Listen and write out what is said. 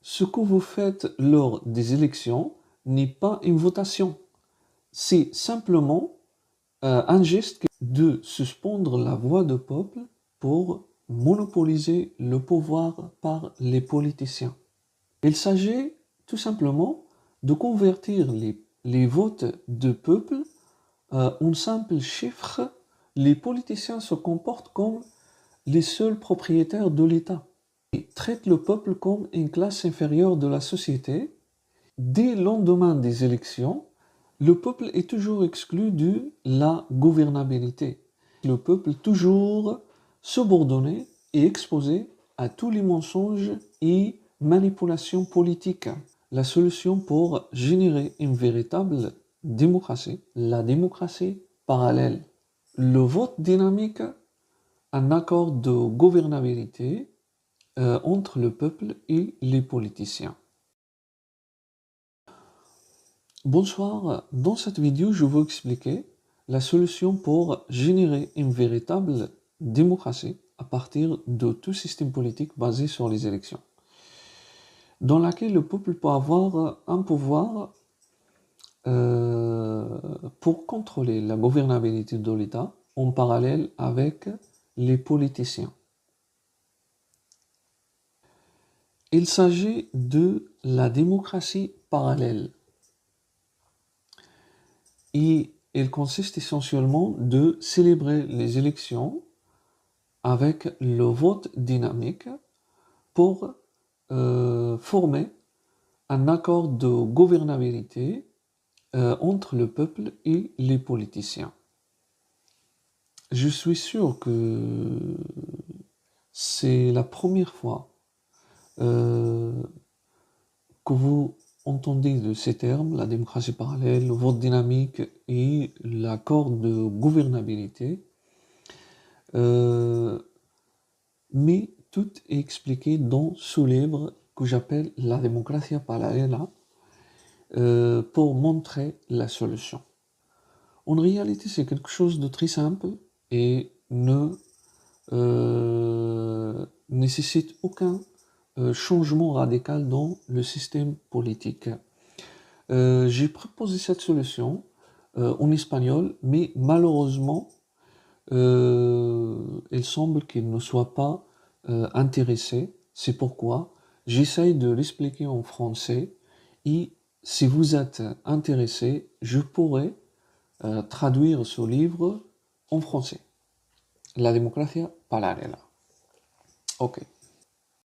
ce que vous faites lors des élections n'est pas une votation. C'est simplement un geste de suspendre la voix du peuple pour monopoliser le pouvoir par les politiciens. Il s'agit tout simplement de convertir les votes du peuple en simples chiffres. Les politiciens se comportent comme les seuls propriétaires de l'État et traitent le peuple comme une classe inférieure de la société. Dès le lendemain des élections, le peuple est toujours exclu de la gouvernabilité. Le peuple est toujours subordonné et exposé à tous les mensonges et manipulations politiques. La solution pour générer une véritable démocratie, la démocratie parallèle. Le vote dynamique, un accord de gouvernabilité entre le peuple et les politiciens. Bonsoir, dans cette vidéo, je vais expliquer la solution pour générer une véritable démocratie à partir de tout système politique basé sur les élections, dans laquelle le peuple peut avoir un pouvoir pour contrôler la gouvernabilité de l'État en parallèle avec les politiciens. Il s'agit de la démocratie parallèle. Et elle consiste essentiellement de célébrer les élections avec le vote dynamique pour former un accord de gouvernabilité entre le peuple et les politiciens. Je suis sûr que c'est la première fois que vous entendez de ces termes, la démocratie parallèle, le vote dynamique et l'accord de gouvernabilité. Mais tout est expliqué dans ce livre que j'appelle La Democracia Paralela pour montrer la solution. En réalité, c'est quelque chose de très simple et ne nécessite aucun changement radical dans le système politique. J'ai proposé cette solution en espagnol, mais malheureusement, il semble qu'il ne soit pas intéressé. C'est pourquoi j'essaye de l'expliquer en français et si vous êtes intéressé, je pourrais traduire ce livre en français. La Democracia Paralela. Ok.